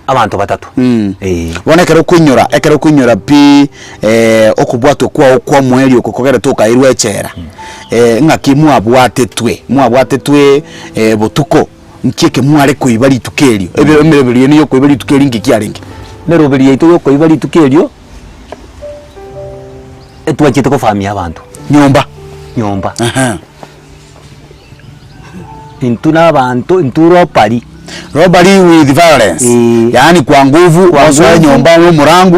abantu batatu bonekero kunyura pi okubwato kwa mweli okokogera toka irwe echera ngaki mwabwatetwe botuko nkeke mware kuibali tukelio ebereberiye niyo kuibali tukeli ngikiaringi neroberiye ito yo kuibali tukelio etwachite ko famia abantu nyomba intuna abantu inturo pari robbery with violence yani kwa nguvu waswa nyomba mu murangu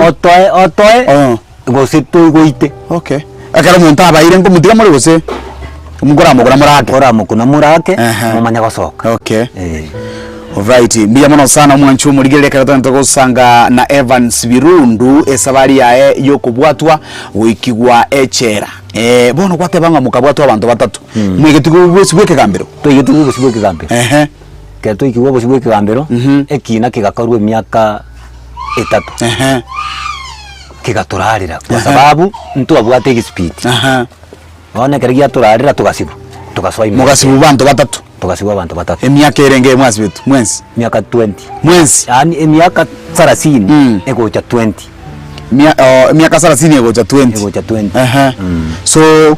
otoe gosito goite okay akara muntu abaire ngo mutiga muri gose umugora mugura murake mumanya gosoka okay alright biya mono sana mwanchu murigere karato ntogosanga na Evans Birundu esabari yae yokubwatwa wikigwa echera bono kwate banga mukabwatwa abantu batatu mwigetigo bwesibweke gambero toyetigo bwesibweke gambero keto ikiwa bwesibweke gambero ekina kigakorwe miaka 3 kigaturarira kwa sababu ntu abwate speed wana karigia turarira tugaswaima mugasibu bantu batatu tukasibu abantu batatu emiaka erenge mwezi wetu mwezi miaka 20 mwezi yani emiaka 30 egocha 20 miaka 30 egocha 20 so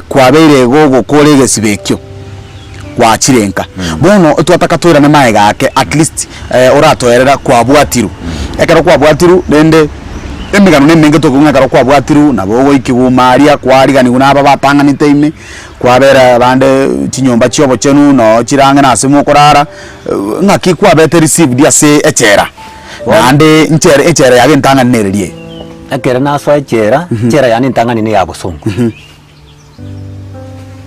kwa beire gogo kolege sibekyo kwa chirenka bono twataka twira na maega ake at least oratoerera kwa bwatiru ekero kwa bwatiru dende emigano nemenge tokunga kwa bwatiru nabo ikigumaria kwarigani kunaba batanganite ime kwabera bande chinyomba chyobo chenu no chirange na simu korara ngaki kwa bete receive dia se echera nande echera yage ntanganinererie akera naso echera yani ntangani ya busongo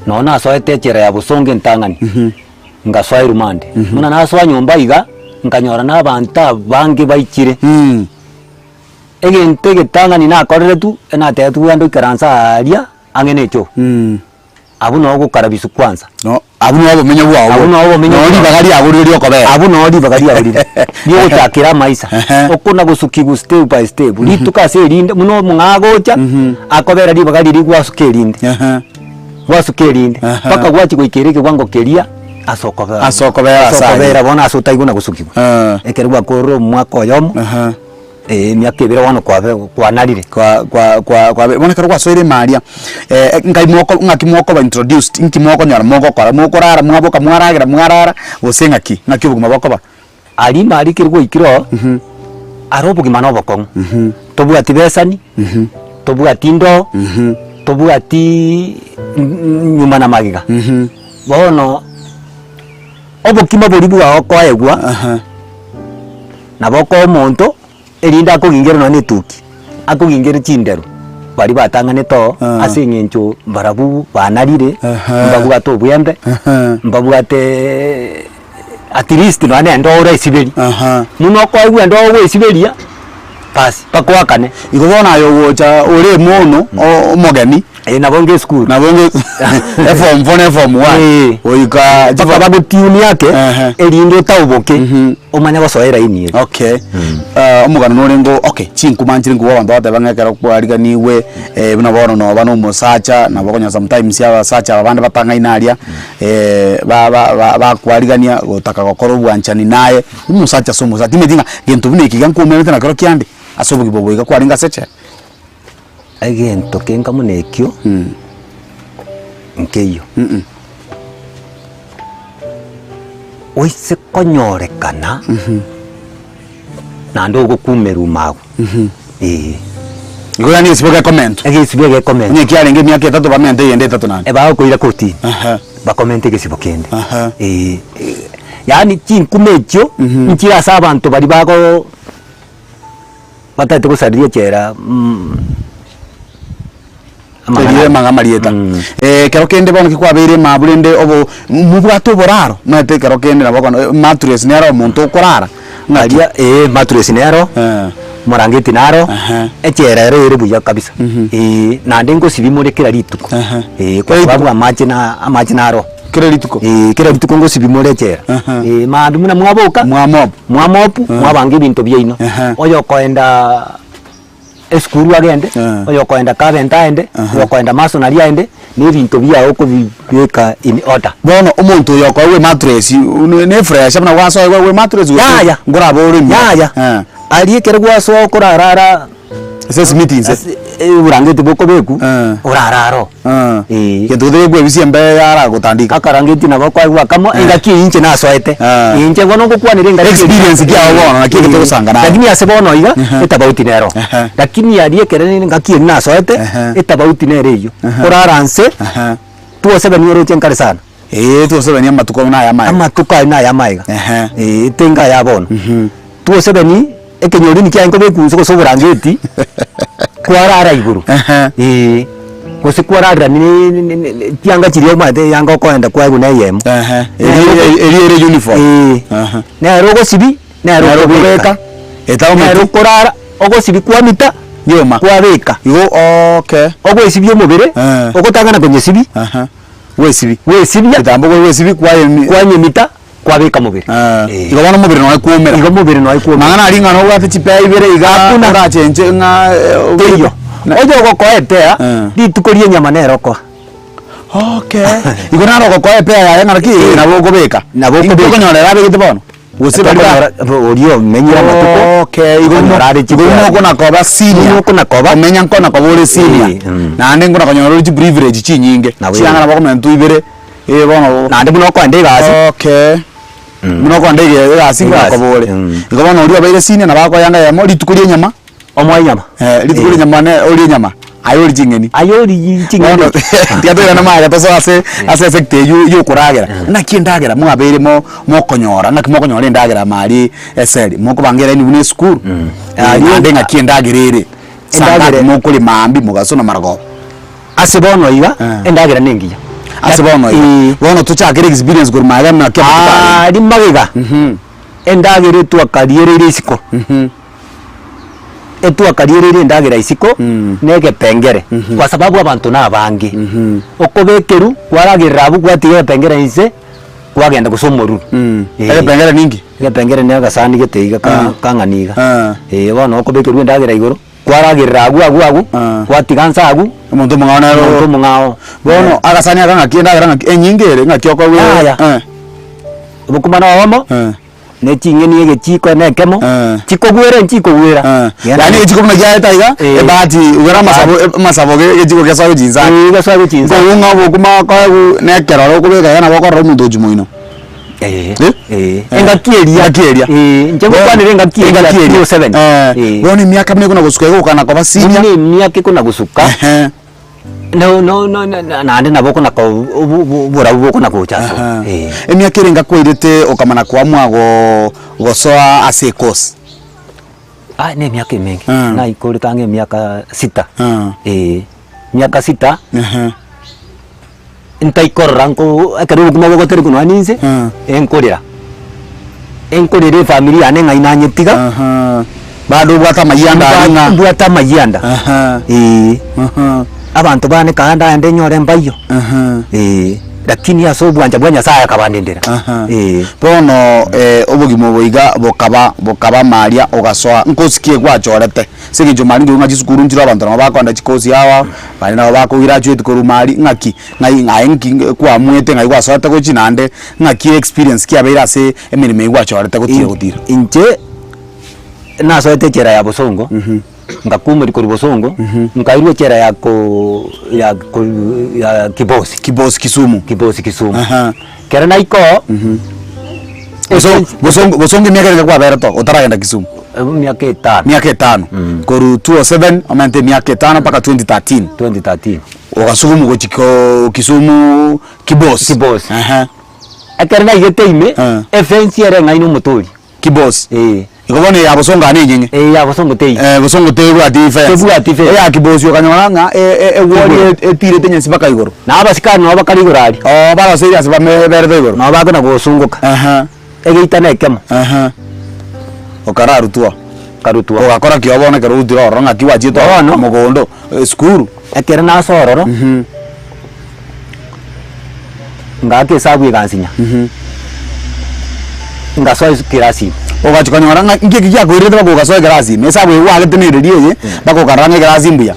no naso echera ya busongo ntangani ngaswa irumande muna naso nyomba iga nkanyora na banta bange baikire egente getangani na korere tu na tetu ando karansa aria angenecho abu no gukarabisu kwanza no abu no bomenya bwawo no bagari aguriri okobera abu no bagari aguriri niyo gutakira maisa okuna gusukigu step by step lituka se rinde muno mungagocha akobera ri bagari ri gwasukerinde gwasukerinde paka gwachi goikereke gwango keria asokobera bona asutaiguna gusukigu ekerwa korro mwako yomo miaka ibira wano kwa narire kwa bona karwa soire maria ngai moko ngaki moko ba introduced inki moko nyara moko kora moko rara mwaboka mwaragira mwarara gosenga ki ngaki buguma boko ali mari kirwo ikiro arobo gimano boko tobu ati besani tobu ati ndo tobu ati nyuma na magiga bono obo kima boribu wa ko ayegwa na boko monto erinda akogingero no netuki akogingero chindero bari batangane to asengencho barabu banarire mbabu ato buyembe mbabu ate at least no ane ndo ora isiberi muno ko aigwa ndo ora isiberia pasi pakwakane igobona yo gocha ore mono omogeni na bonge school form 1 oika babu tiuni yake elindo tauboke omanya gosoera ini okay omugano norengo okay chinkumanjire ngo abantu batabangekera kwariganiwe bino bono no bano musacha na bokonya sometimes ya sacha abandi batanga inaria ba kwarigania gotaka gokoro bwanchani naye musacha somo za timetinga gento bine kigankumenete na karo kyande asobugi boboiga kwaringa seche agento kenga munekyo nkeyo oise konyorekana na ndo gukumeru magu igora ni siboga comment siboga comment ni kiarenge miaka 3 bamente yende 3 nani ba ko ira koti ba comment ke sibokende yani chinkumecho nkira sabantu bari bago batatu kusadiria chera Teriye mangamarieta kero kende bono kikwabire maburende obo mubwato boraro mate kero kende na bokono mattress nero omuntu okorara ngalia mattress nero morangeti naro echera ere buya kabisa na ndengo sibimurikira rituko kwa sababu amache naro kira rituko ngo sibimurechera mandu muna mwaboka mwamopu mwabange bintu byaino oyo koenda eskuru agende oyo kwenda carpenter aende oyo kwenda masonaria aende ni bintu bia okubika in order. Bono umuntu oyo kwa we mattress ne fresh amna waso we mattress ya ngora bori ya ali kerwa so kurarara ses meetings urangete boko beku urararo ketuthe gwe bisiembe yara gutandika akarangeti na boko agwa kamo ingaki inche na soete inche gono gukwanire ngari experience kia bono na kike tusangana lakini asebono iga etabauti nero lakini ali kerene ngaki na soete etabauti nere iyo uraranse tuo 7 euro chenkare sana tuo 7 ya matuko na ya mai amatuka na ya mai tenga ya bono tuo 7 ekenyori nikia ngo beku so burangeti kwarara iguru gose kwarara ni tianga chirio mate yanga kwenda kwa guna yem eri uniform na rogo sibi na rogo beka etawo meru korara ogo sibi kwa mita yoma kwa beka yo okay ogo sibi omubere ogo tangana kwenye sibi we sibi kitambo we sibi kwa mita kwa beka mubiri igobana mubiri no akumera igo mubiri no akumera mangana ali ngano gwate chipe ibere igakuna ora chenje nga teyo ojo go koetea ditukorie nyama nero ko okay igona ro go koepea ya ngara ki na bogo beka na bogo beka nyorera be gitebono gose bari orio menyira matuko okay igona rari chigona kona koba senior kona koba menya kona koba senior na ande ngona konyoro chi privilege chi nyinge chianga bako mentu ibere bono na ande buno kwande gasi okay muno kwa ndege gasi ngako bole igobona uri abaire senior na bako yanga ya mori tukurie nyama omwa nyama litukurie nyama ne uri nyama ayori jingeni tiatwira na maya toso ase sekte yu kuragera na kiendagera mu abaire mo konyora na konyora ndagera mari eseri mo kubangera ni school ande nga kiendagirire ndagere mo kuri mambi mugasona marago asebono iga endagera nengiya asebono wono tuchakire experience guru maga na kya di magiga endagere tu akariere risiko etu akariere ndagera isiko nege pengere kwa sababu abantu na bangi okobekeru kwaragira abu kwatiye pengere ise kwagenda gusomoruru ege pengere ningi ege pengere ne gasani geteiga kanganiga bono okobekeru ndagera igoro kwaragira agu kwatigansa agu umuntu mungao bono agasani akanga kiendagera enyingere ngakyoko we bukumana wamo ne chingeni ege chiko ne kemo chiko gwera yani chiko na jaya taiga ebati ugera masabo ge chiko kesa go jinza ngo ngabo kuma ka ne keraro ko bega yana bako ro muntu jumuino enga kieria njengo kwanire enga kieria 7 boni miaka mne kuna gusuka go kana kwa senior ni miaka kuna gusuka no na ande naboko na ko bura boko na ko chaso miaka irenga kwirite okamana kwa mwago gosoa ase course ne miaka mingi na ikorita nge miaka 6 miaka 6 intaikorra nko akaru kuma bogo tere kuno aninze enkorera familia ane ngaina nyetiga bado bwata mayanda abantu bane kaanda ande nyore mbayo lakini aso bwanja saya kabandendera bono obugimo boiga bokaba maria ogasoa nkosikie gwachorete sigi jumari ngi ngaji sukuru ntiro abantu na bakonda chikosi hawa bali na bako graduate ko rumari ngaki ngai kwa mwete ngai gwasote ko chinande ngaki experience kia beira se emirime gwachorete gutira inche na soete chera ya bosongo ngakumuri kuri bosongo ngairwe chera ya kibosi Kisumu kera naiko bosongo miaka kwa bera to utaragenda Kisumu miaka 5 koru 207 amante miaka 5 mpaka 2013 ukasugumu go chiko Kisumu kibosi akera na igeteime efensi era ngaino motori kibosi igobone ya bosonga ani nyinyi ya bosongo tei bosongo tei bwa defense ya kibosi okanyora nga wori etire tenye sibaka igoro na abasikani no bakari igorari bala serious ba meberde igoro no bagona gusunguka egeita na ekemo okararu tuo ogakora kiobone kerutira oronga kiwachito mugondo skuru ekere na sororo ngake sabu igansinya ngaso kirasi ogachukanyora ngiki gya kwirite bakogasoa glasi mesa bwe wagetenererie ye bakokaranga glasi mbuya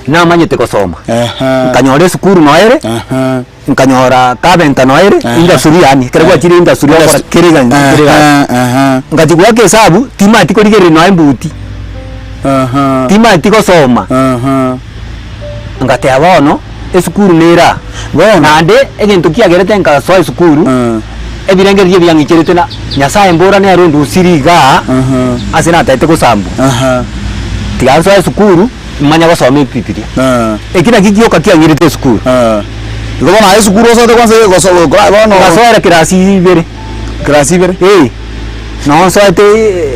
na manyete gusoma nkanyora sukuru noere nkanyora kabenta noere inda suriani keregwa chiri inda suria okora kerega ngati kwa hesabu tima tikorigere no imbuti tima tikosoma ngate abono esukuru nera nande egento kiagerete nkasoa esukuru ebirengerie byangicherete na nyasaye mbora ne arondu usiriga asina taite kusambu tigasoa esukuru manya gusoma Biblia ekina kigioka kiagirete esukuru igobona esukuru osote kwanza gosoma bono gasoa kirasi ibere no soite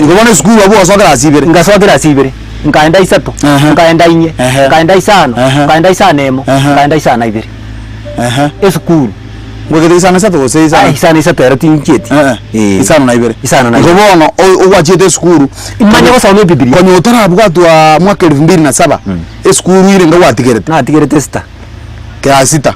igobona esukuru abo osoa kirasi ibere ngasoa kirasi ibere nkaenda isatu nkaenda inye nkaenda isano nkaenda isanemo nkaenda isana ibere esukuru ngwegete isana isatu gose isana isatu era tincheti isano na ibere isano na igobona ogwachete esukuru imanya gusoma Biblia konyo utarabwatwa mwaka 2007 esukuru ile ngwatigerete na tigerete sita kirasita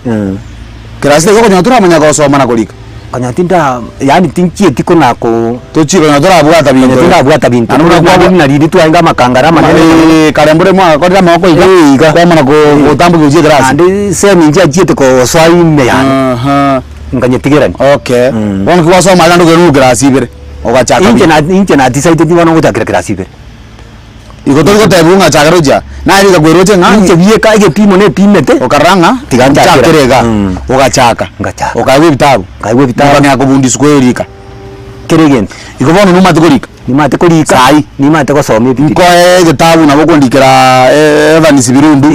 kirasita konyo utarabwanya gusoma na kolika kanyatinda yani tincheti konako tochiro na turabwata bintu turabwata bintu anura na ridi twainga makangara manene karembure mwa kwa ndama ko iga kwa mana ko utambu kuje grasi andi semi nje ajite ko swai me yani nganyetigirani okay bona kwa soma ndando ke grasi bere ogachaka inje na decide ndi bana gutakira grasi bere iko to tebunga chagaroja na iri gweroche inje biye ka ige pimo ne pimete okaranga tiganja chakerega ogachaka okaiwe bitabu nganya kubundi square keregent iko bona numa tikorika nimate kolika sai nimate gusoma ko gitabu nabo kondikira Evans Birundu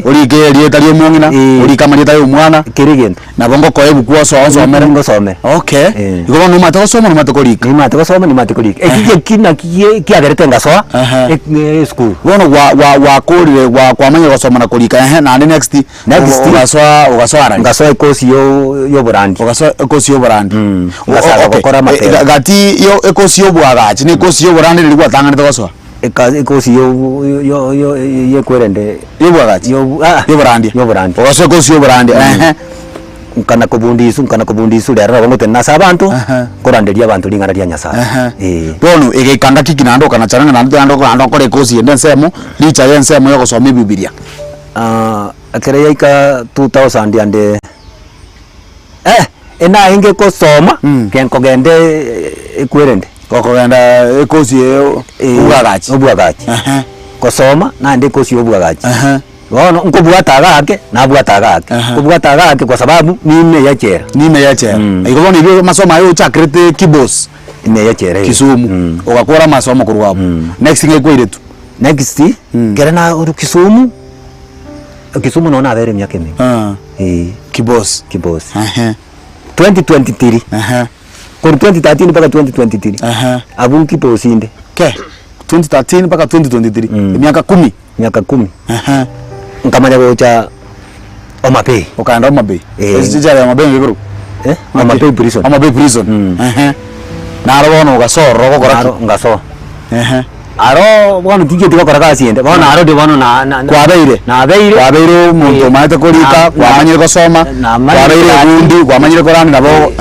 urike rieta rio mwongina urika marieta yo mwana keregent nabo ngoko ebukuo so somera ngosome okay iko bona numa gusoma nimate kolika nimate kolika ekije kina kiagerete ngasoa school bona wa korire kwa manya gusoma na kolika na next ugasoa ngasoa ikosi yo brand ugasoa ikosi yo brand ngasaga gukora mapema gati yo ikosi yo bwagachi ni ikosi yo brand lilikuwa tangana twasoa ikosi yo yekwerende yo bwagachi yo brand ugasoa ikosi yo brand nkana kubundisu lera bongo tena sabantu koranderia abantu lingana lya nyasaye bono egekanga kikinando kana charanga nando kore ikosi ende nsemo licha yensemo yo gusoma Biblia akere yaika 2000 ande ena inge kusoma kenko gende ekwerende kokogenda ikosi ubwagachi kusoma na ndi ikosi ubwagachi bono nkubwataga ake na bwataga ake kubwataga ake kwa sababu nime yachera igobona ibyo masomo ayo chakrete kibos ime yachera Kisumu ogakora masomo kurwabo next ngekweire tu next gerana uru Kisumu nona abere myaka ime kibos 2023 kwa 2013 mpaka 2023 abu kibos inde 2013 mpaka 2023 miaka 10 nkamanya gocha Omabei ukaenda Omabei sijara ya Omabei ngikuru Omabei prison na arabona ugasoro gokora ngaso aro bono tije tikokora kasi ende bono aro de bono na beire muntu maite kolika kwamanyire gosoma kwabeire gundi kwamanyire korani nabo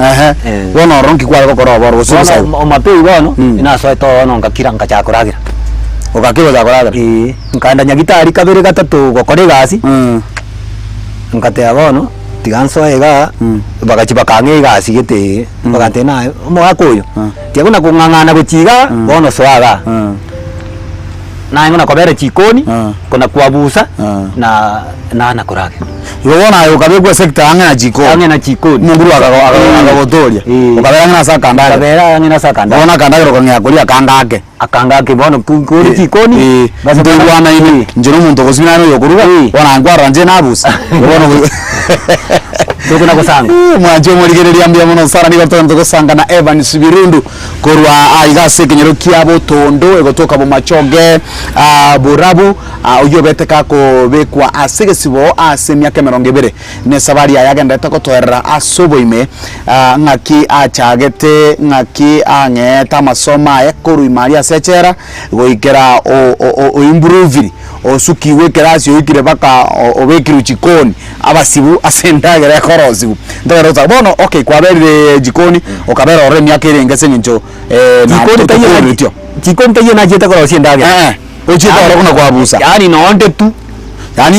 bono ronki kwa gokora boro gususa Omabei bono ina so to bono ngakira ngachakoragira ugakiwa zakoragira nkanda nyagitari kabere gatatu gokore gasi nkatea bono tiganso ega bagachibakange gasi gete bagante nayo mwakoyo tiaguna kungangana guchiga bono swaga na ngona kobere chikoni kuna kuabusa na kurage yobona ayo kabegwa sector anga jikoni munguru agagotoria ukabera ngina sakanda bona kanda ro ngya kuria akangake bono kuri jikoni basi bwana ini njiro muntu gosinano yokuruga bona ngwara nje nabusa bono tukuna kusanga mwaje murigereria mbia muno sara ni gato kusanga na Evans Birundu korwa aiga sekenyero kiabo tondo egotoka bo machoge burabu uyo beteka ko bekwa asegesibo ase myaka 20 ne sabari ayagendete gotwerera asoboime ng'aki achagete ng'aki ang'eta masoma ekuru imari asechera goikera o improve osuki wekera sio ikire baka obekiru chikoni abasibu asendagera korosibu ndero bono okay kwabere jikoni okabera ore myaka irengese ngincho jikoni tayo na jeta korosi ndagera ochita ore kuna kwabusa yani nonde tu yani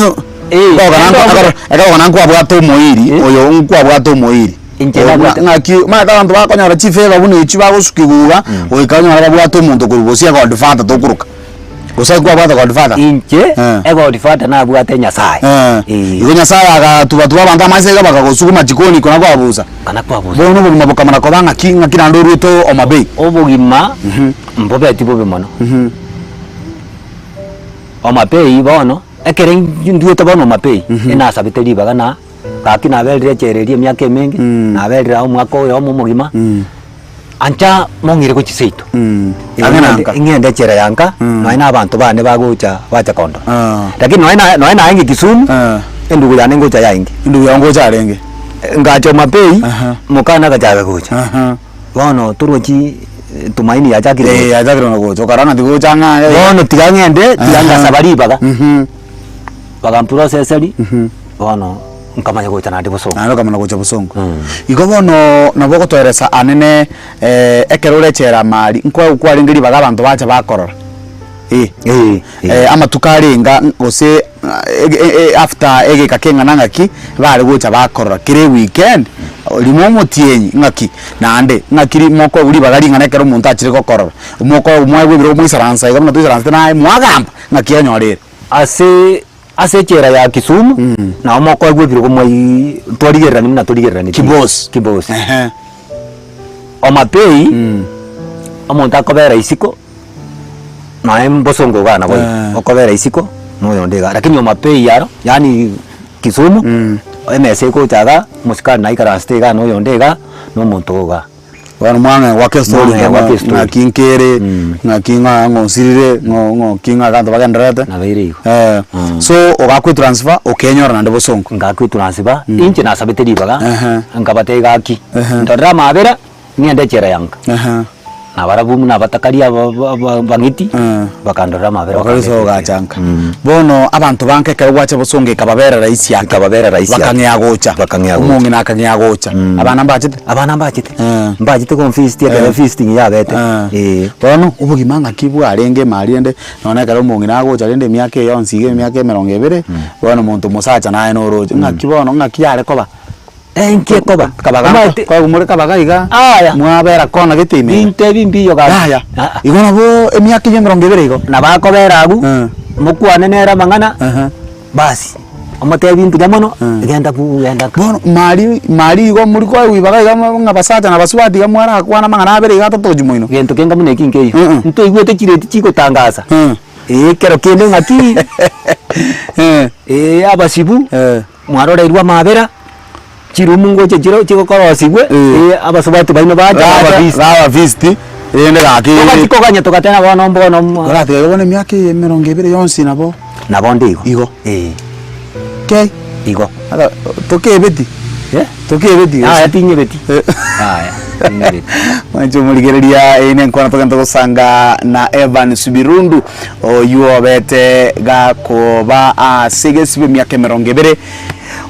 kana kwa bwato moiri oyo nkwa bwato moiri ngaki mata abantu bakonyara chifeva bune ichi bagusukiguga oikanyara bwato muntu kurubosia godfather tokuruka Gusai kwa bwata Godfather. Inche Godfather na bwate Nyasaye. Igo Nyasaye agatuba banda masega bakagosukuma jikoni kona kwa buza. Kana kwa buza. Bono bo maboka mana ko banga kinga kinando ruto Omabei. Obugima mbobe atibo bemono. Omabei bono ekere nduete bono Omabei ena sabiteri bagana kakina belire chererie myaka emengi na belire omwako yo mugima. Ancha mongire ko chiseito ingende chera yanka noina abantu bane bagocha bacha kondo lakini noina ingi Kisumu endugu yane ngocha yaingi ndugu yango cha renge ngacho Omabei mukana kajaga gocha bono turochi tumaini ya jakire na gocha karana digo changa bono tigangende tiganga sabari baga baga processori bono nkamanya gocha nandi busongo nalo kamana gocha busongo igo bono naboko tweresa anene ekerore chera mari nkwa ukwarengeri baga abantu bacha bakorora ama tukarenga ose after ege kakenga nangaki bari gocha bakorora kire weekend limo motienyi ngaki nande ngakiri moko uri bagari nganekero umuntu achire gokorora moko umwe bibiro mwisaransa igo mnatu isaransa na mwagamba ngaki yanyorere ase chera ya Kisumu na omoko egwebiro gomoi twarigerani na turigerani kibos Omabei omonta kobera isiko na embosongo gana boy okobera isiko no yondega lakini Omabei yaro yani Kisumu emese ko chaga musikana na ikaraste ga no yondega no montoga wana mwana wake story na kinkere na kinga ngosirire ngo kinga kanto bagenderete na beirigo so ogakwe transfer okenyora nande bosongo ngakwe transfer inche na sabeteri baga ngabate gaki ndora mabera niende chera yanka na barabu na batakaria bangiti bakandora mabera bakariso gachanka bono abantu banke kare wache bosonge kababera raisi bakangya gocha umungi nakangya gocha abana mbachite kon feast ya feasting ya bete bono ubugimanga kibwa arenge mariende none kare umungi nagocha rende myake yonsige myake 20 bono muntu musacha naye no roje ngakibono ngakiyare koba enke koba kabaga kwa umure kabaga iga mwabera kona gitime binte bimbi yo ga igona bo emyaka 20 igo na bakobera agu mukwane nera mangana basi amate bintu gamono igenda bono mari igo muri kwa wibaga iga ngabasacha na baswati ga mwara kwana mangana abere iga totoju moino gento kenga mune kinkeyo nto igwete kireti chiko tangaza kero kende ngati abasibu mwarora irwa mabera chirumungo chiro chikokorosibwe abasobati baino baja visti ende gaki kokanya tokatena bono grati yone myake 20 yonsi nabo ndigo igo ke igo ala tokebeti tokebeti atinye beti tinye beti mancho muligereria ene nkwana tokanta gusanga na Evan Subirundu oyuo bete gakoba sigesibe myake 20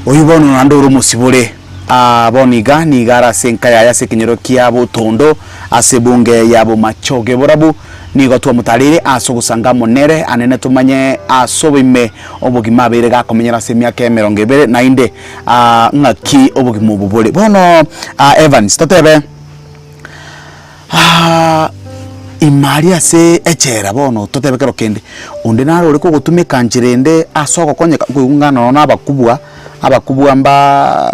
oyibono nandoro musibure boniga ni gara senka ya sekinyero kia butondo asebunge yabo machoge borabu ni gotwa mutarire asogusanga monere anene tumanye asobime obugima bere gakomenyera semya ke 20 na inde ngaki obugima bubule bono Evans totebe imari ase echera bono totebe kero kende onde naro uri ko gutumika njirende asoko konyeka kungana na abakubwa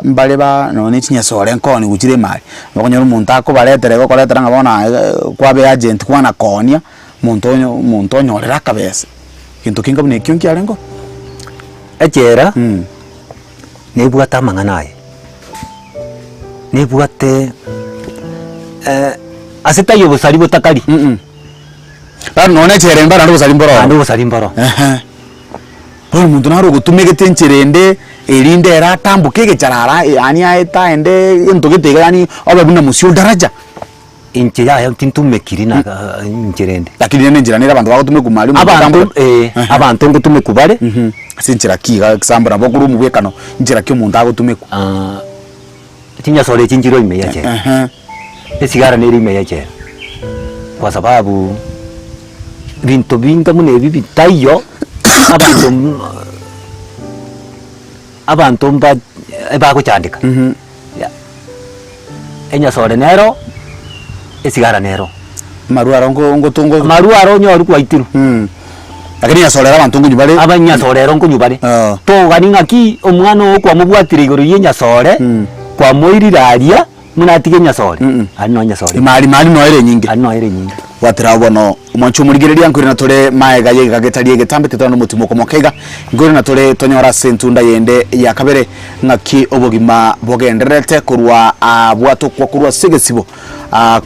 mbaleba none chinyasore nkoni gukire mari bakonyera umuntu akobaletere gokoletera ngabona kwabe agent kwana konia muntu onyorera kabese kintu kinga bune kyonki arengo echera nebwata manganaye nebwate asitayo busari butakari none echere mbara ndo busari mboro Bono muntu naro gutumegete nchirende erinde era tambuke gecharara yani aeta ende ntogete yani obabina musio daraja inche ya tintumekiri na nchirende lakini nene njira nera bantu bagutume kumali abantu ngutume kubare sinchira kiga example abokuru mubwekano njira kyo muntu agutume ku tinya sore chinjiro imeyache esigara neri imeyache kwa sababu bintu binga mune bibi tayo abantu ba kuchandika enya sore nero esigara nero maruaro ngotungo maruaro nyoru kwa itiru lakini yasolera abantu ngunyubare abanya sorero ngunyubare to ganinga ki omwana okwa mubwatire iguru yenya sore kwa moiriraria munatige nyasore ano nyasore mali no ere nyingi watira bono mwanchu murigereria nkuri na tore maega yega getarie getambete tono mutimo komokega nguri na tore tonyora sentunda yende ya kabere ngaki obogima bogenderete kurwa abwato kwa kurwa segesibo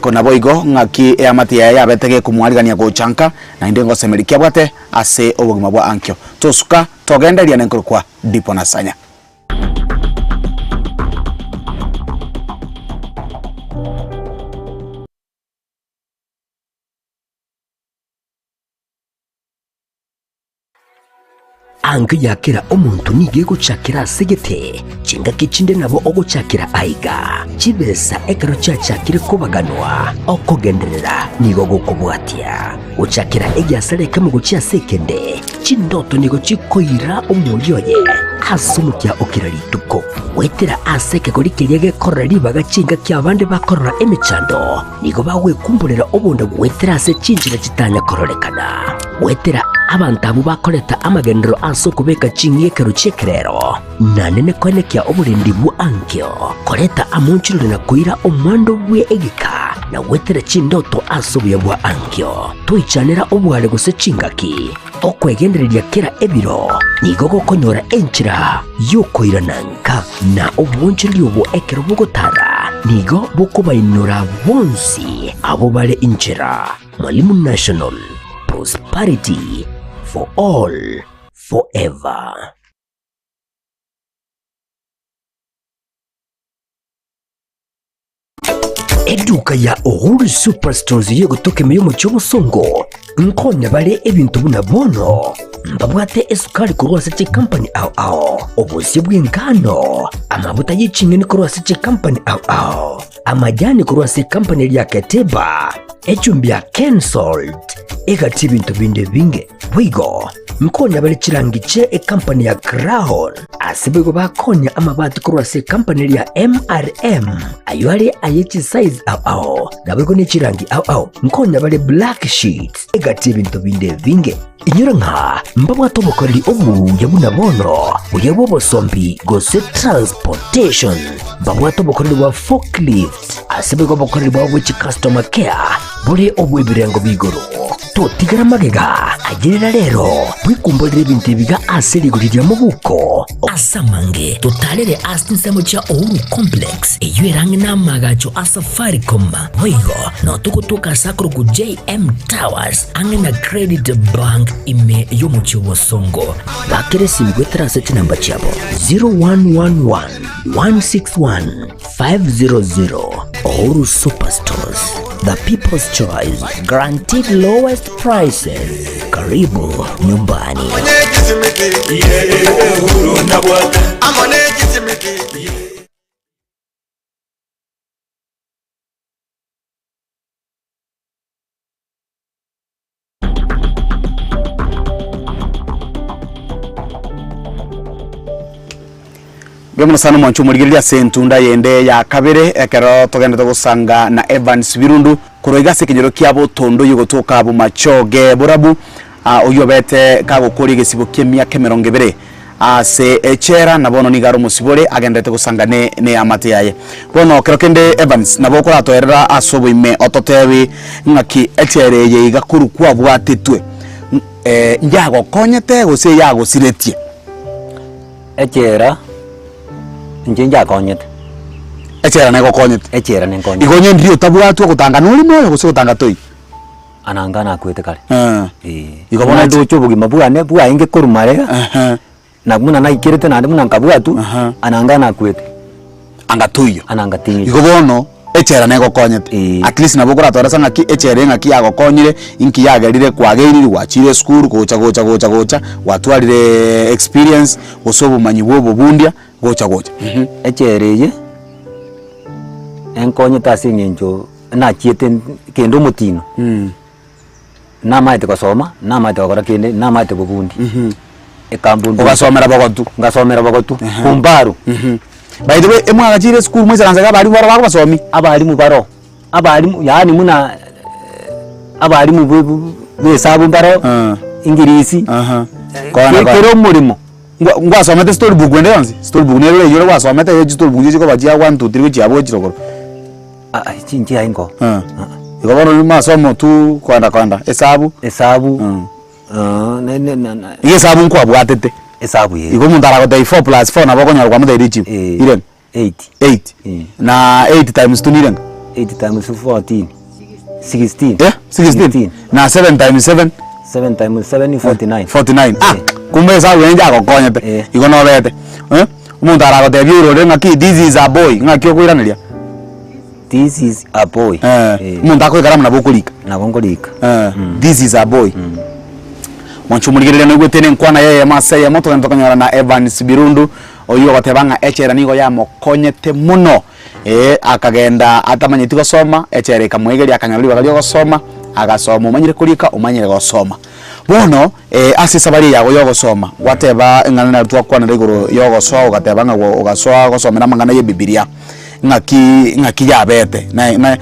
kona boigo ngaki amati ya betege kumwarigania gochanka na indengo semerikia bwate ase obogima bwa ankyo tosuka togenderia nenkuru kwa dipo na sanya ango yakira omuntu nige gucakira segete chinga kichinde nabo ogucakira aiga chibesa ekaro chakire kubaganwa okogenderera nigo gukubwatia ucakira egyasareka mu gucia sekende chindoto nigo chikoira omulyoye asumukia okirarituko wetera aseke kuri kiriege korari bagachinga kyabande bakorora emicando nigo bawe kumbulera obonda wetera ase chinjira kitanya kororekana wetera abantu abo bakoreta amagendero aso kubeka chingie kero chekerero nanene kwenekia oburindi bu ankyo koreta amunchirure na kuira omwando bwe egika na wetera chindoto aso bwa ankyo tuichanera obwale guse chingaki okwegendereria kera ebiro nigo gokonyora enchira yokoira nanka na obunchiri obo ekero bugotara nigo bukubainura bonsi abo bale inchira Mwalimu National prosperity for all forever. Eduka ya Uhuru Superstores yo gutoke meyo mu cy'obusongo nkonya bale ebintu buna bono mbabwate esukari kurwasa chi company ao obusi bw'ingano amavuta y'icingeni kurwasa chi company ao amajani kurwasa company ya Keteba echumbi ya Kensalt egati ibintu binde binge wigo nkonya bale chirangiche e company ya Crown asibego bakonya amabati kurwasa company ya MRM aywale ayechi size ao nabego ne chirangi ao nkonya bale black sheets egati ibintu binde binge inyura nka mbabwato bokori obu yabuna bono uyabo bosombi gose transportation mbabwato bokori wa forklift asibego bokori wa which customer care bore obu ibirengo bigoro totigara magega agirira rero bwikumburira ibintu biga aserigurira mu buko asamange totalere astisemo cha Uhuru complex eyurange na magacho Safaricom hoigo no tukutuka sakuru ku JM Towers ange na Credit Bank ime yomu cy'ubusongo bakere simgwetera seti namba cyabo 0111 161 500 Uhuru Superstores, the people's choice, guaranteed lowest prices. Karibu nyumbani. Bemuna sana mwanchu murigiria sentunda yende ya kabere ekero togenda togusanga na Evans Birundu kuroigase kinyoro kiabo tondo yugotoka abo machoge burabu uyo bete kagukuri gisibo kemia kemerongebere ase echera nabono nigaro musibore agendete gusanga ne amate yaye bono kero kende Evans nabo kora toerera asobo ime ototewi ngaki echere ye igakuru kwa bwatetwe njago konyete gose yago siretie echera njinja konyete echera nego konyete echera nego konyete igonye ndio tabwatu gutanga nuri moyo guse gutanga toi anangana kwete kare igobona ndo chobo gima bwane bwa inge korumarega na muna na ikirete na muna nkabwatu anangana kwete angatuyo anangatinyi igobono echera nego konyete at least nabo kora tora sanga ki echere ngaki agokonyire inki yagerire kwageiriri wachire school gocha watwarire experience osobo manyi bobo bundia gocha echere enkonyete asingenjo na chiete kendo mutino na maite kosoma na maite gokora kende na maite bobundi ekambundu ugasomera bogotu ngasomera bogotu kumbaru by the way emwaga chire school mwese kanzaga bari baro basomi abarimu baro abarimu yani muna abarimu besabu baro ingirisi kero murimo ngwasomete story book wende yanzi story book nero yoro wasomete yo story book yiko bajia 1 2 3 chiabo chirokoro chinji aingo ikobono ni masomo tu kwanda esabu esabu nko abwatete esabu ye iko mundara ko 4 plus 4 nabo konyara kwa mudai richi iren 8 na 8 times 2 niren 8 times 14 16 16 na 7 times 7 7 times 7 49 kumbe esabu yenja akokonyete iko no bete mundara ko tebiuro ngaki this is a boy ngaki okwiraniria this is a boy mundu akwikara muna bokulika this is a boy mwanchumurigirire no gwetene nkwana yeye masaya moto ntokanyara na Evans Birundu oyo gotebanga echera nigo ya mokonyete muno akagenda atamanyiti gosoma echera ikamwegeri akanyaruri bakari gosoma agasoma umanyire kulika umanyire gosoma bono asisa bari yago yo gosoma wateba ngana na twakwana rigoro yo gosoa ugatebanga ugasoa gosomera mangana ye Biblia ngaki yabete na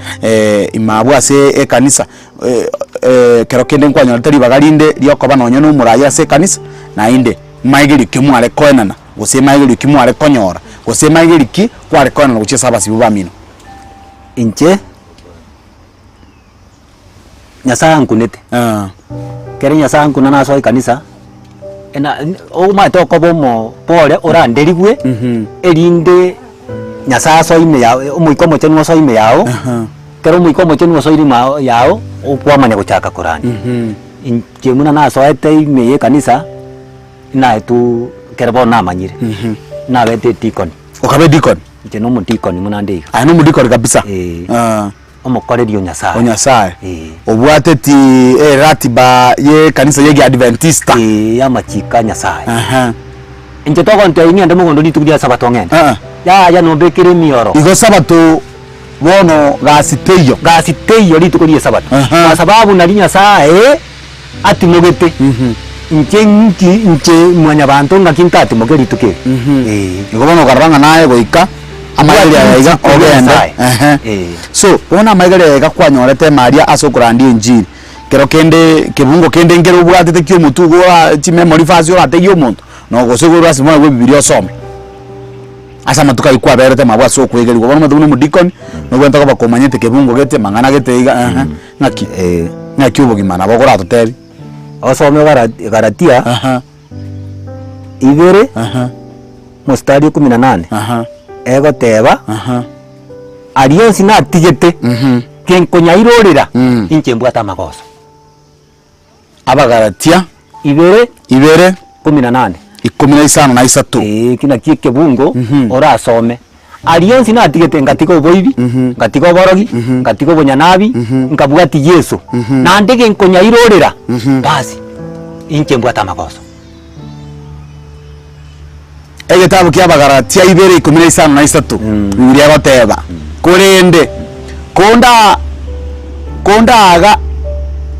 imabu ase ekanisa kero kende nkwanyo tari bagarinde lyoko banonyo no muraya ase kanisa na inde maigiri kimware koenana gose maigiri kimware konyora gose maigiri ki kware koenana guchesa basi bubamino inche nyasa nkunete kere nyasa nkunana so kanisa ena o ma to ko bomo pole ora nderigwe erinde nyasa so ime ya umuikomo chenu so ime yao kero umuikomo chenu so irima yao ukwamanya guchaka Qurani inche muna na so ete ime ye kanisa na tu kerbo na manyire na bete deacon okabe deacon inche no deacon muna ndika no deacon kabisa omukorerio nyasaye onyasaye obwateti ratiba ye kanisa ye Adventista ya machika nyasaye inche toko nte ingende mugondo nitukudia sabato ngende ya no bekire mioro igo sabato bono gasiteyo litukudia sabato kwa sababu nali nyasaye ati mogete inche mwanya bantu ngakinkati mogeri tuke igo bono karanga naye goika amagere yaiga ogende so bona amagere yaiga kwanyorete maria asokurandi injiri kero kende kibungo kende ngero bwatete kyo mutugo chi memory verse yo ate yo muntu no gosegura simona gwe Biblia some asa matuka ikwa berete mabwa so kwegeri go bono mu deacon no gwenta ko bakomanyete kibungo gete mangana gete iga ngaki ubugimana bogora tutebi osome Galatia ibere mustari 18 ego teba alionsi na tigete kenkonyairorera inche mbwata makoso Abagalatia ibere 18 13 kina kieke bungo ora some alionsi na tigete ngatiko boibi ngatiko borogi ngatiko bonyanabi nkabwati Yesu na ndege nkonyairorera basi inche mbwata makoso egetabu kya Abagalatia 2:13 Biblia goteba kurinde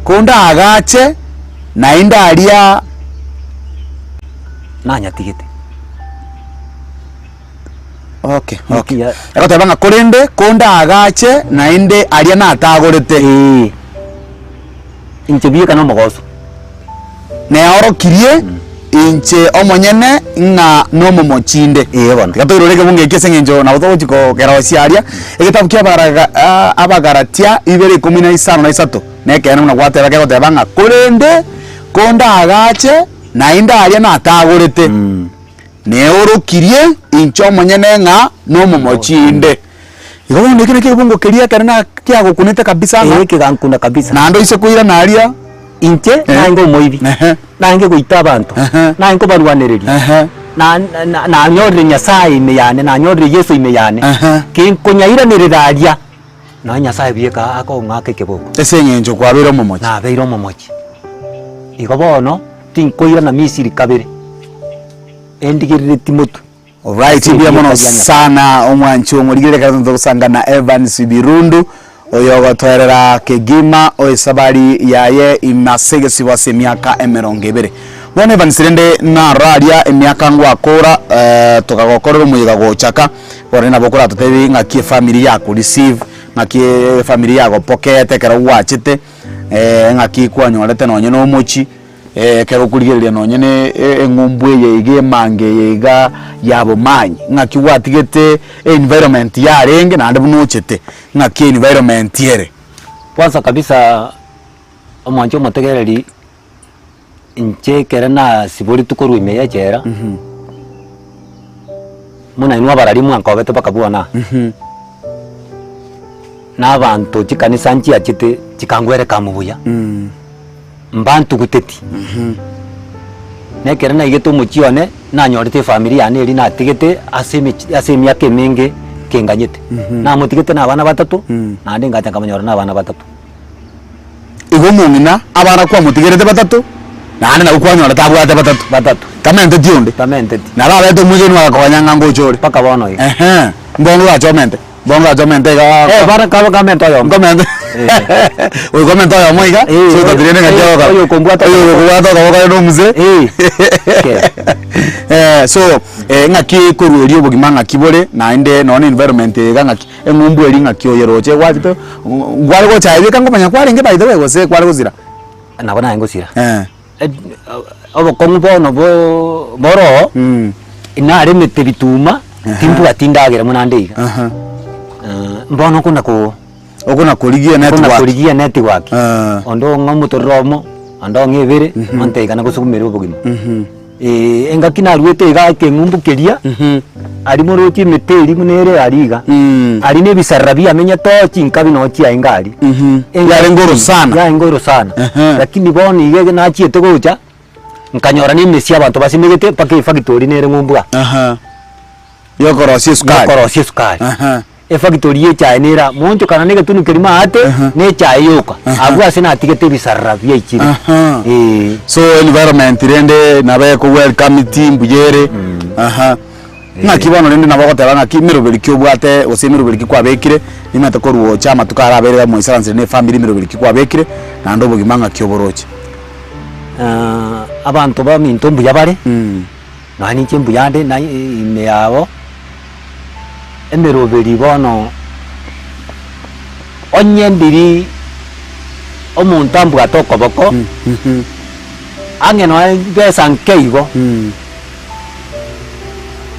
konda agache na indaria nanya tigete okay egoteba nga kurinde konda agache na inde aria natagorete inche bieka no mogoso ne orokirie inche omonyene nga no momochinde bona gatororeke bunge kesengenjo na boto chiko gerosiaria egetabu kya Abagalatia 2:13 nekene muna gwateba ke goteba nga kurinde konda agache na indaria natagorete ne orokirie incho omonyene nga no momochinde Igo ndikine kibungo keria kana kya gukunite kabisa kigankuna kabisa na ndo ise kuira naria inche nango moibi nange guita abantu nango barwaniriria na nyodre Nyasaye imeyane na nyodre Yesu imeyane kinkunyaira niriraria na Nyasaye bieka akong'ake kiboko ese nyenjo kwa bero momochi na beiro momochi igo bono tinkoira na Misiri kabere endigirire Timotu. Alright, bia mono sana omwancho omurigire kazo kusanga na Evans Birundu oyo gotwerera kegima oisabari yaye imasege siwase miaka 20 bona Evans rende na raria emyaka ngwakora tukagokorera umuyiga gochaka bora na bokora tutebi ngakie family yako receive ngakie family yako pocket kera wachite ngaki kwanyorete nonye no mochi kero kurigereria nonye ne eng'umbu yege mange yega yabo manyi ngaki watigete environment yarenge na ndabu nochete ngaki environment yere kwanza kabisa omwanjo motegereri inche kera na sibori tukoru imeya chera muna inwa barari mwankobete bakabwana na abantu chikanisa nchi achite chikangwere kamubuya mbantu guteti nekera na igeto muchione na nyorete family yane eri na tigete asemi yake mingi kenganyete na mutigete na abana batatu na ndi ngacha kamanyora na abana batatu igo mungina abana kwa mutigerete batatu na na ukwanyora tabwate batatu kamente tionde na baba eto mujeni wakawanyanga ngochore paka bono mbongo achomente ga bara kaba comment yo oy comment yo moiga so tadirene ngajoga oyo kombwata ga no muze so ngaki koruerio bugima ngaki bore na inde non environment ga ngaki engumbu eri ngaki oyeroche wajito gwale go chaibe kango manya kwale nge by the way gose kwale gozira nabona ngosira obo kongubono boro ina remete bituma timbu atindagira munandeiga mbono okuna kurigia network ondo ngomutorromo ondo ngibere monteiga na gusukumira ubugima engakina ruete iga kengumbukeria ari muruti meteri munere ariga ari ne bisarabia menya tochi nkabi no chia ingari ya ngoro sana lakini boni igege na chiete gocha nkanyora ni mesi abantu basimegete pake factory nere ngumbwa yokorosie sukari factory ye chai nera moncho kana nege tunu kerima ate ne chai yoka agwa sina atigete bisarabia ichiri so environment rende nabe ko welcome team bujere nakibono rende nabagotera nakimiroberi kyobwate osemiroberi kwa bekire nimata ko ruo chama tukara abere mu insurance ne family miroberi kwa bekire na ndo bugimanga kyoboroche abantu ba minto mbuya bare nani chimbu yande na ime yabo emeroberi bono onyendiri omuntu ambwa tokoboko angeno pesa nkeigo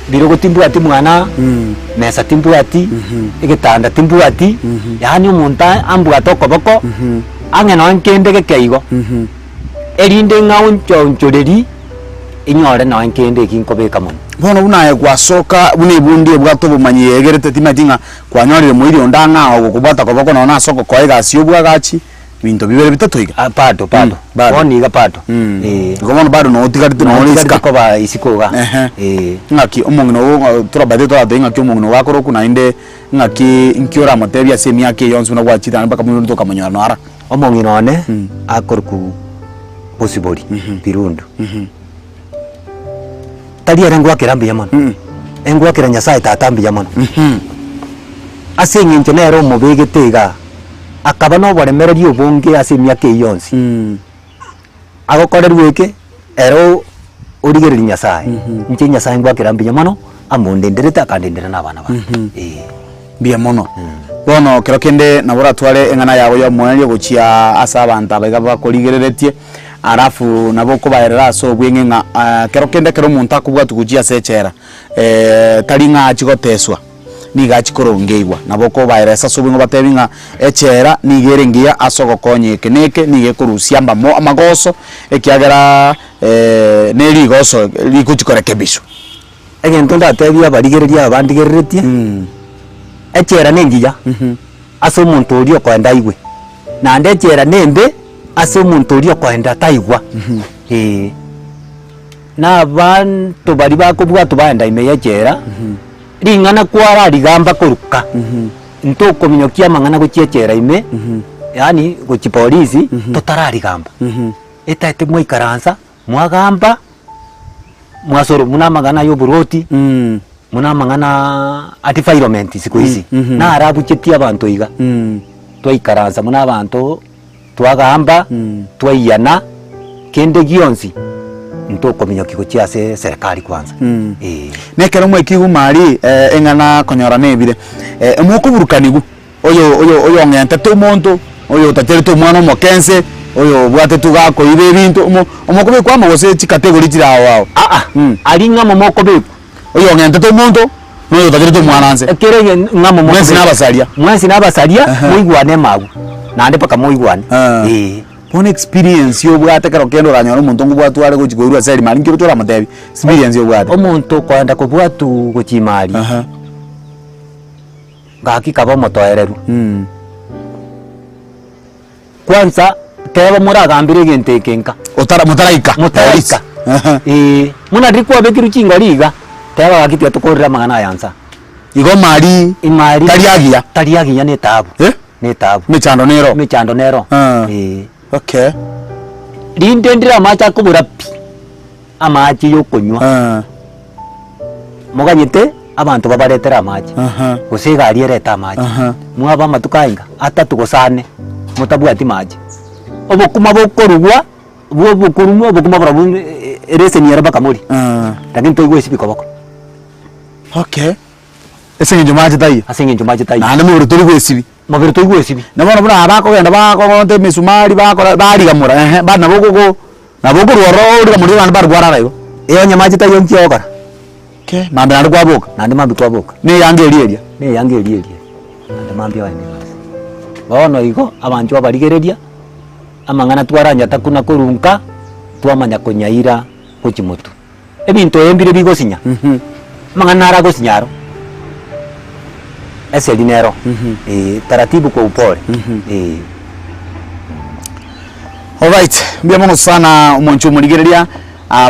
biro timbu ati mwana mesa timbu ati igitanda timbu ati yani omuntu ambwa tokoboko angeno nkende gekeigo erinde ngaunchonchoreri inyore na nkende kinkobeka muno bono bunaye kwasoka bunibundie bwato bumanyi yegerete timatinga kwanyorire muiri ondanga ogukubata koboko nona soko koiga siobwa gachi bintu bibere bitatu iga pato boni iga pato gomono bado no tigarite no isika ko ba isikoga ngaki omongino turabade to adenga ki omongino wakoro kuna inde ngaki inkiora motebia semi yake yonsu na gwachita mpaka mundu tokamanyora no ara omongino ne akorku posibori Birundu tari arengwa kirambi yamano engwa kira Nyasaye tatambi yamano asenginje nero mubegitega akaba no boremereri obonge asemia ke yonsi agokorerwe ke ero origereri Nyasaye nche Nyasaye ngwa kirambi yamano amundendereta akandendera nabana ba bia mono bono kero kende nabora tware engana yago yo mwenye gochia asa abantu abega bakorigereretie arafu naboko baerera so bwenga kero kende kero muntu akubwa tukujia sechera tari nga chigoteswa niga chikorongeigwa naboko baeresa so bwenga batebinga echera nigerengia asoko konye keneke nige kurusia mbamo amagoso ekiagera neri goso likuchikorekebisho egento ndatebia barigereria abandigereretie echera nengiya ase omonto oria okoenda igwe nande echera nembe ase omonto oria okoenda taigwa na bantu bari bakobwatu baenda ime yechera ring'ana kwara rigamba koruka ntokominyokia amang'ana gochiechera ime yani gochi polisi totararigamba etaete mwaikaransa mwagamba mwasoro muna magana y'oburoti muna mang'ana anti-environment siku hizi na arabuchetia abantu iga twaikaransa muna abantu twagamba twaiyana kende gionsi ntokominyoki gochia ase serikali kwanza nekero mwekigu mari eng'ana konyora nebire mwokuburukanigu oyo ng'ente to monto oyo taterete omwana omokense oyo bwate tugakoire ebintu omokobe kwa magose chikategori chirawo ali ng'amo mokobe oyo ng'ente to monto oyo taterete omwana anse kerege ng'amo mokobe mwensi nabasaria muigwane magu nande paka muigwane Pone experience yo bwate karo kendo ranyoro omonto ngubwatu are gochigorwa seri mari ngiro tora mutebi experience yo bwate omonto kwenda kubwatu gochimari ngaki kabo motoereru kwanza teba muragambire gentekenka mutaraika muna rikwa bekiru chingoriga teba gakitia tukorera magana yansa igo mari tariagia ne tabu ne tabu michando nero okay rindendira macha kubura pi amachi yo kunywa muganyite abantu babaretera amachi gusiga ariereta amachi mwaba matukainga atatu gusane mutabwati machi obukuma bokorugwa bobukurumwa obukuma barabu erese ni yaraba kamuri lakini toigwe sibiko bako okay esenye machi tai na mu ruturi gwesibi mabiro toigwe sibi nabona buna abako genda bakonte misumari barigamura bana bogogo naboko ruoro rigamuri bana bargwarara yo iyo nyamaji tayo nkiogara okay mambe nandi kwaboka nandi mambi kwaboka ne yange eria nandi mambi wani bono igo abanjo abarigereria amang'ana twaranya takuna kurunka twamanya konyaira kuchimutu ebintu embire bigosinya mang'ana ara gosinyaro ese dinero taratibu kwa upole alright mbia mono sana umoncho murigereria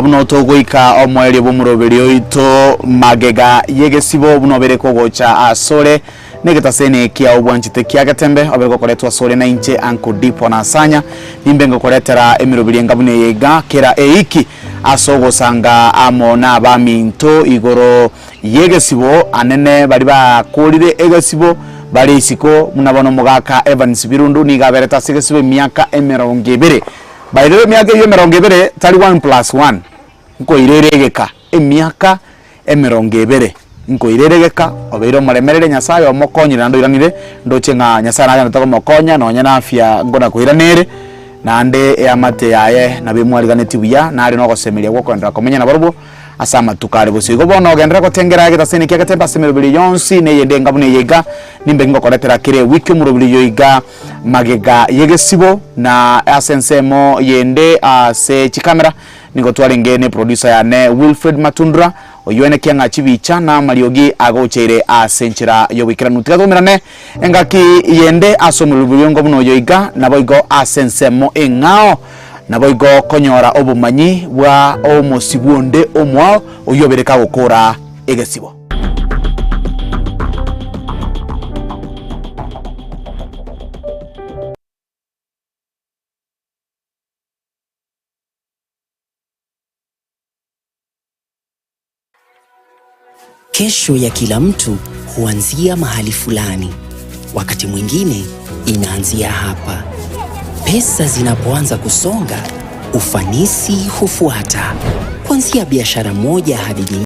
buno togoika omweri bomuroberi oito magega yegesibo buno bereko gocha asore negetasene kia obwanchite kia gatembe obereko koletwa asore na inche anko dipo na sanya nimbengo koletera emiroberi ngabune yega kera eiki asogo sanga amona abaminto igoro yegesibo anene bari bakorire egesibo bari isiko munabono mugaka Evans Birundu ni gabereta sigesibo miaka 20 bayire miaka 20 tali 1+1 nko ireregeka emiaka 20 nko ireregeka obeiro muremerere nyasaye omokonyira ndo iranire ndochenga nyasaye naga ntako mokonya no nyana afya ngona kuiranire nande amate yaye nabimwariganeti buya nari no gosemeria gwokwenda komenya na barubo asama tukare busigo bono gendera kotengera gitasene kia gatemba semerobiri yonsi ne yende ngabune yega nimbe ngo koletera kire wiki murobiri yoiga magega yegesibo na asensemo yende se chikamera ningo twarengene producer yane Wilfred Matundra oyone kianga chibicha na mariogi agocheire asenchira yobikira nutigadomirane engaki yende asomurubiri ngo buno yoiga naboigo asensemo engao naboigo konyora obumanyi bwa omosibunde omwa oyobereka gukora egesibo. Kesho ya kila mtu huanzia mahali fulani, wakati mwingine inaanzia hapa. Pesa zinapoanza kusonga, ufanisi hufuata. Kuanzia biashara moja hadi nyingine.